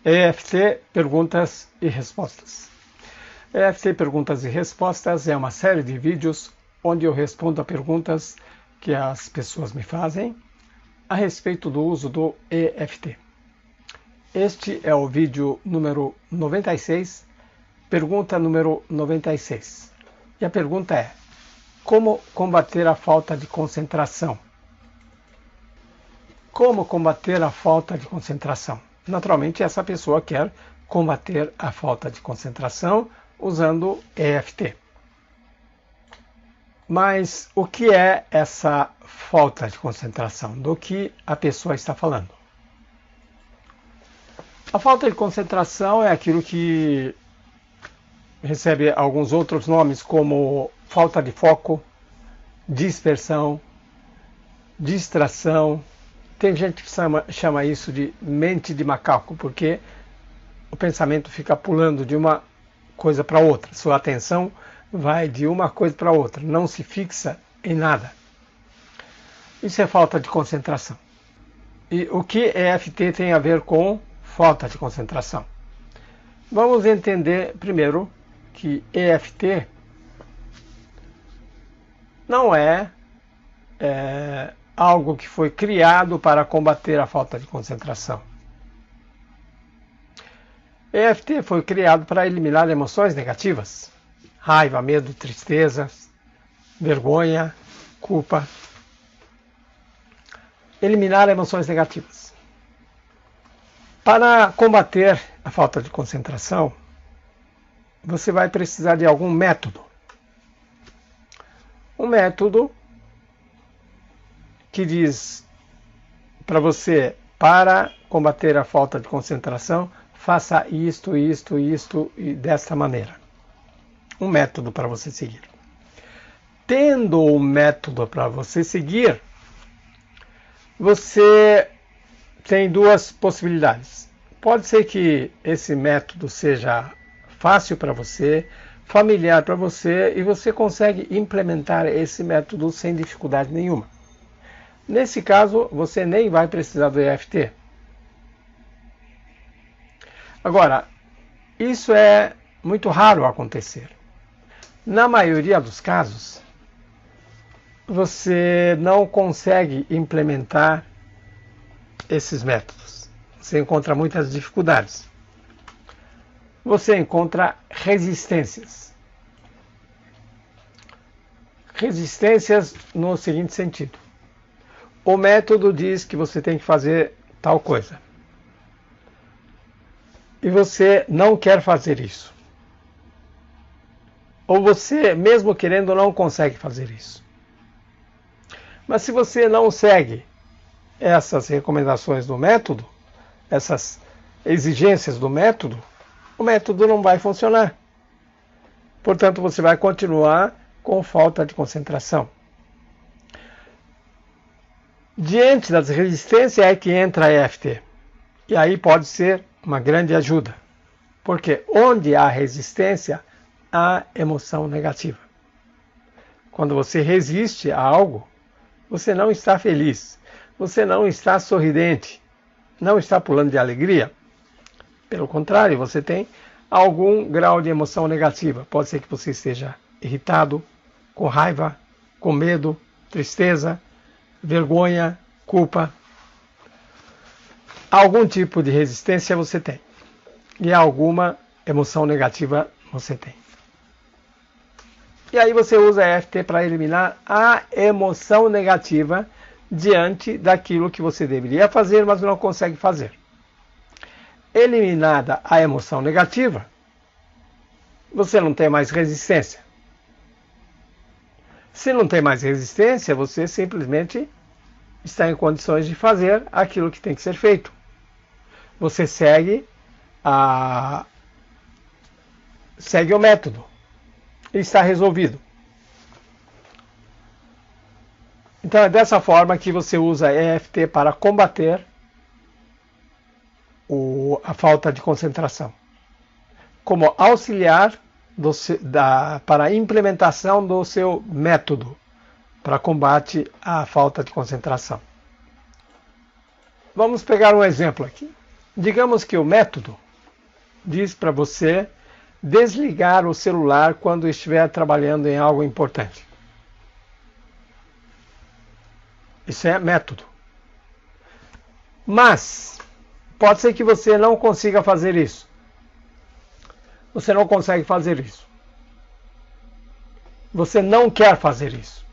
EFT Perguntas e Respostas. EFT Perguntas e Respostas é uma série de vídeos onde eu respondo a perguntas que as pessoas me fazem a respeito do uso do EFT. Este é o vídeo número 96, pergunta número 96. E a pergunta é: como combater a falta de concentração? Como combater a falta de concentração? Naturalmente, essa pessoa quer combater a falta de concentração usando EFT. Mas o que é essa falta de concentração? Do que a pessoa está falando? A falta de concentração é aquilo que recebe alguns outros nomes, como falta de foco, dispersão, distração. Tem gente que chama isso de mente de macaco, porque o pensamento fica pulando de uma coisa para outra. Sua atenção vai de uma coisa para outra, não se fixa em nada. Isso é falta de concentração. E o que EFT tem a ver com falta de concentração? Vamos entender primeiro que EFT não é algo que foi criado para combater a falta de concentração. EFT foi criado para eliminar emoções negativas, raiva, medo, tristeza, vergonha, culpa. Eliminar emoções negativas. Para combater a falta de concentração, você vai precisar de algum método. Um método que diz para você, para combater a falta de concentração, faça isto e desta maneira. Um método para você seguir. Tendo o método para você seguir, você tem duas possibilidades. Pode ser que esse método seja fácil para você, familiar para você, e você consegue implementar esse método sem dificuldade nenhuma. Nesse caso, você nem vai precisar do EFT. Agora, isso é muito raro acontecer. Na maioria dos casos, você não consegue implementar esses métodos. Você encontra muitas dificuldades. Você encontra resistências. Resistências no seguinte sentido: o método diz que você tem que fazer tal coisa, e você não quer fazer isso. Ou você, mesmo querendo, não consegue fazer isso. Mas se você não segue essas recomendações do método, essas exigências do método, o método não vai funcionar. Portanto, você vai continuar com falta de concentração. Diante das resistências é que entra a EFT. E aí pode ser uma grande ajuda. Porque onde há resistência, há emoção negativa. Quando você resiste a algo, você não está feliz, você não está sorridente, não está pulando de alegria. Pelo contrário, você tem algum grau de emoção negativa. Pode ser que você esteja irritado, com raiva, com medo, tristeza, vergonha, culpa. Algum tipo de resistência você tem. E alguma emoção negativa você tem. E aí você usa a EFT para eliminar a emoção negativa diante daquilo que você deveria fazer, mas não consegue fazer. Eliminada a emoção negativa, você não tem mais resistência. Se não tem mais resistência, você simplesmente está em condições de fazer aquilo que tem que ser feito. Você segue o método e está resolvido. Então é dessa forma que você usa EFT para combater a falta de concentração, como auxiliar para a implementação do seu método para combate à falta de concentração. Vamos pegar um exemplo aqui. Digamos que o método diz para você desligar o celular quando estiver trabalhando em algo importante. Isso é método. Mas pode ser que você não consiga fazer isso. Você não consegue fazer isso. Você não quer fazer isso.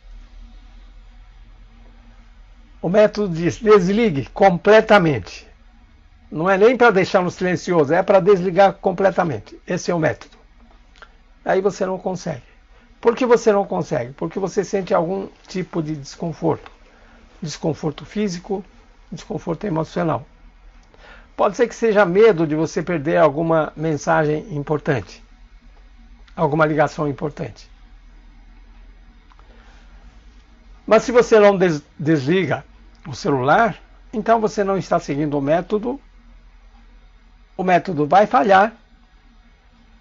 O método diz: desligue completamente. Não é nem para deixar no silencioso, é para desligar completamente. Esse é o método. Aí você não consegue. Por que você não consegue? Porque você sente algum tipo de desconforto. Desconforto físico, desconforto emocional. Pode ser que seja medo de você perder alguma mensagem importante, alguma ligação importante. Mas se você não desliga o celular, então você não está seguindo o método vai falhar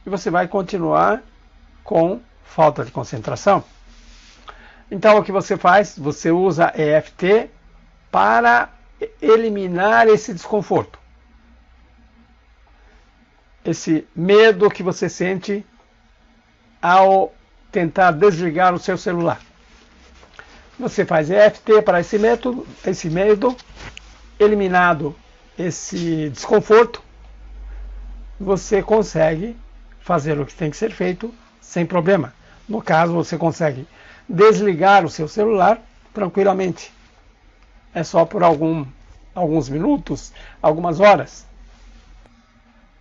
e você vai continuar com falta de concentração. Então o que você faz? Você usa EFT para eliminar esse desconforto. Esse medo que você sente ao tentar desligar o seu celular. Você faz EFT para esse medo, eliminado esse desconforto, você consegue fazer o que tem que ser feito sem problema. No caso, você consegue desligar o seu celular tranquilamente. É só por alguns minutos, algumas horas.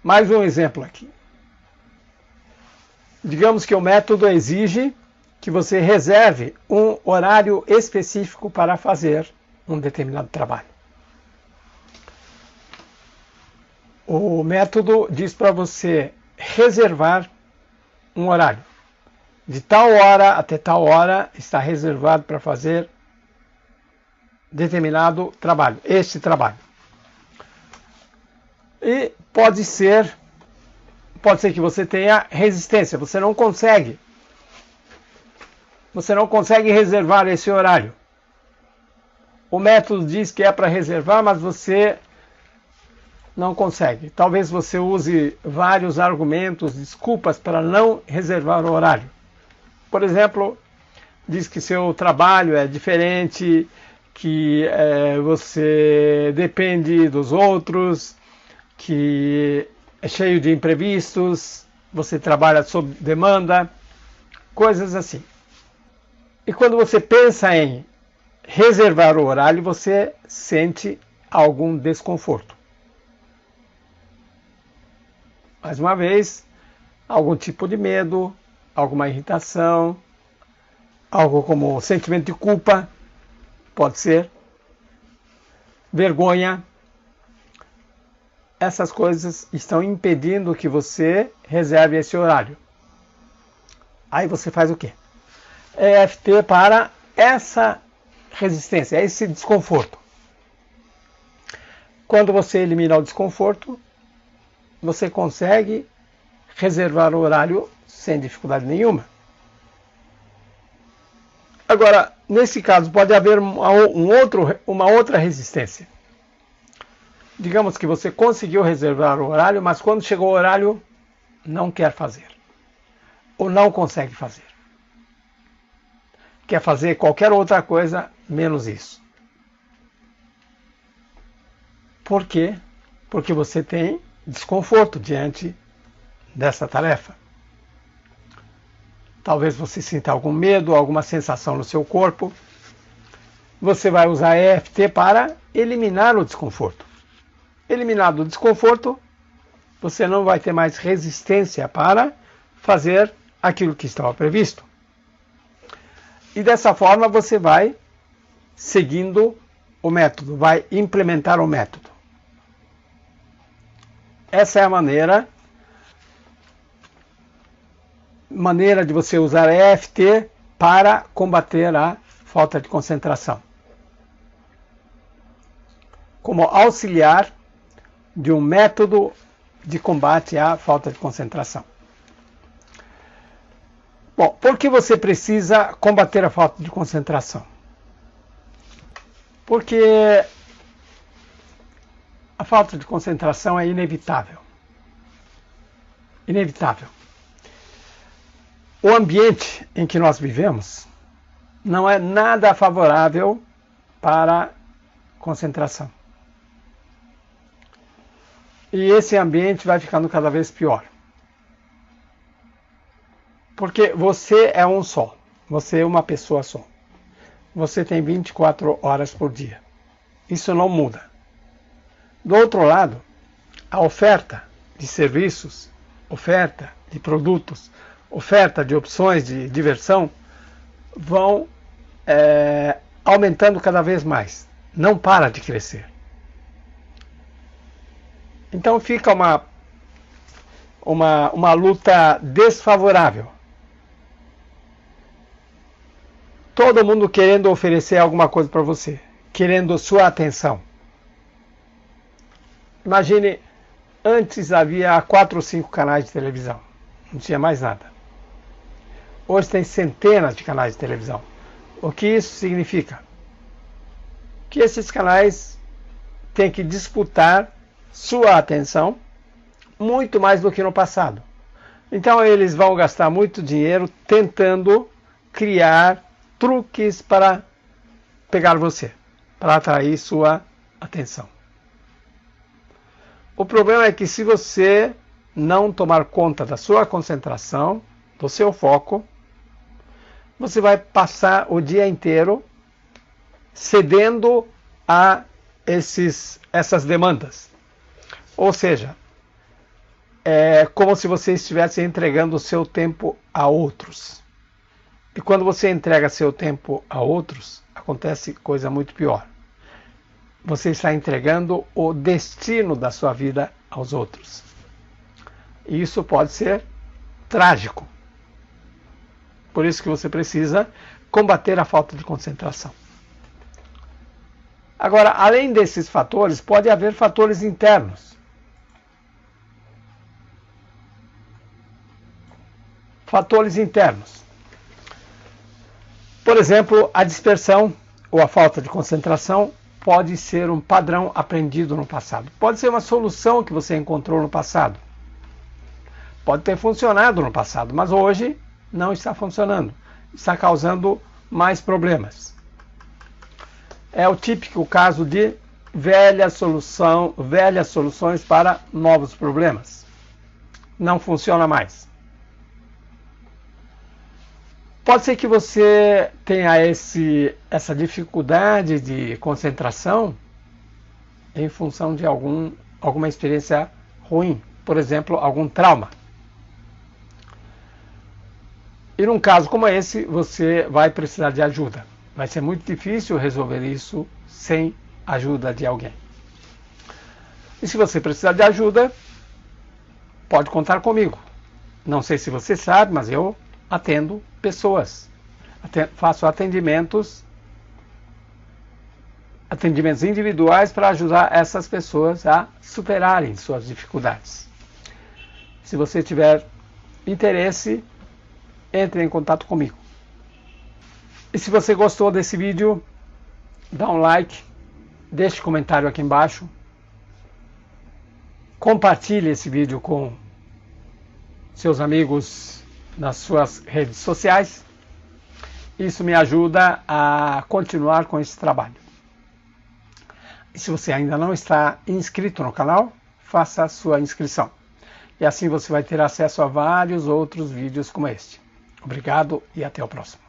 Mais um exemplo aqui. Digamos que o método exige que você reserve um horário específico para fazer um determinado trabalho. O método diz para você reservar um horário. De tal hora até tal hora está reservado para fazer determinado trabalho, este trabalho. E pode ser que você tenha resistência, você não consegue reservar esse horário. O método diz que é para reservar, mas você não consegue. Talvez você use vários argumentos, desculpas para não reservar o horário. Por exemplo, diz que seu trabalho é diferente, que você depende dos outros, que é cheio de imprevistos, você trabalha sob demanda, coisas assim. E quando você pensa em reservar o horário, você sente algum desconforto. Mais uma vez, algum tipo de medo, alguma irritação, algo como sentimento de culpa, pode ser, vergonha. Essas coisas estão impedindo que você reserve esse horário. Aí você faz o quê? EFT para essa resistência, esse desconforto. Quando você elimina o desconforto, você consegue reservar o horário sem dificuldade nenhuma. Agora, nesse caso, pode haver uma outra resistência. Digamos que você conseguiu reservar o horário, mas quando chegou o horário, não quer fazer. Ou não consegue fazer. Quer fazer qualquer outra coisa, menos isso. Por quê? Porque você tem desconforto diante dessa tarefa. Talvez você sinta algum medo, alguma sensação no seu corpo. Você vai usar EFT para eliminar o desconforto. Eliminado o desconforto, você não vai ter mais resistência para fazer aquilo que estava previsto. E dessa forma você vai seguindo o método, vai implementar o método. Essa é a maneira de você usar EFT para combater a falta de concentração. Como auxiliar de um método de combate à falta de concentração. Bom, por que você precisa combater a falta de concentração? Porque A falta de concentração é inevitável. Inevitável. O ambiente em que nós vivemos não é nada favorável para concentração. E esse ambiente vai ficando cada vez pior. Porque você é um só. Você é uma pessoa só. Você tem 24 horas por dia. Isso não muda. Do outro lado, a oferta de serviços, oferta de produtos, oferta de opções de diversão vão aumentando cada vez mais. Não para de crescer. Então fica uma luta desfavorável. Todo mundo querendo oferecer alguma coisa para você, querendo sua atenção. Imagine, antes havia 4 ou 5 canais de televisão, não tinha mais nada. Hoje tem centenas de canais de televisão. O que isso significa? Que esses canais têm que disputar sua atenção muito mais do que no passado. Então eles vão gastar muito dinheiro tentando criar truques para pegar você, para atrair sua atenção. O problema é que se você não tomar conta da sua concentração, do seu foco, você vai passar o dia inteiro cedendo a essas demandas. Ou seja, é como se você estivesse entregando o seu tempo a outros. E quando você entrega seu tempo a outros, acontece coisa muito pior. Você está entregando o destino da sua vida aos outros. E isso pode ser trágico. Por isso que você precisa combater a falta de concentração. Agora, além desses fatores, pode haver fatores internos. Fatores internos. Por exemplo, a dispersão ou a falta de concentração pode ser um padrão aprendido no passado. Pode ser uma solução que você encontrou no passado. Pode ter funcionado no passado, mas hoje não está funcionando. Está causando mais problemas. É o típico caso de velhas soluções para novos problemas. Não funciona mais. Pode ser que você tenha essa dificuldade de concentração em função de alguma experiência ruim, por exemplo, algum trauma. E num caso como esse, você vai precisar de ajuda. Vai ser muito difícil resolver isso sem a ajuda de alguém. E se você precisar de ajuda, pode contar comigo. Não sei se você sabe, mas eu atendo pessoas. Faço atendimentos individuais para ajudar essas pessoas a superarem suas dificuldades. Se você tiver interesse, entre em contato comigo. E se você gostou desse vídeo, dá um like, deixe comentário aqui embaixo, compartilhe esse vídeo com seus amigos nas suas redes sociais. Isso me ajuda a continuar com esse trabalho. E se você ainda não está inscrito no canal, faça a sua inscrição. E assim você vai ter acesso a vários outros vídeos como este. Obrigado e até o próximo.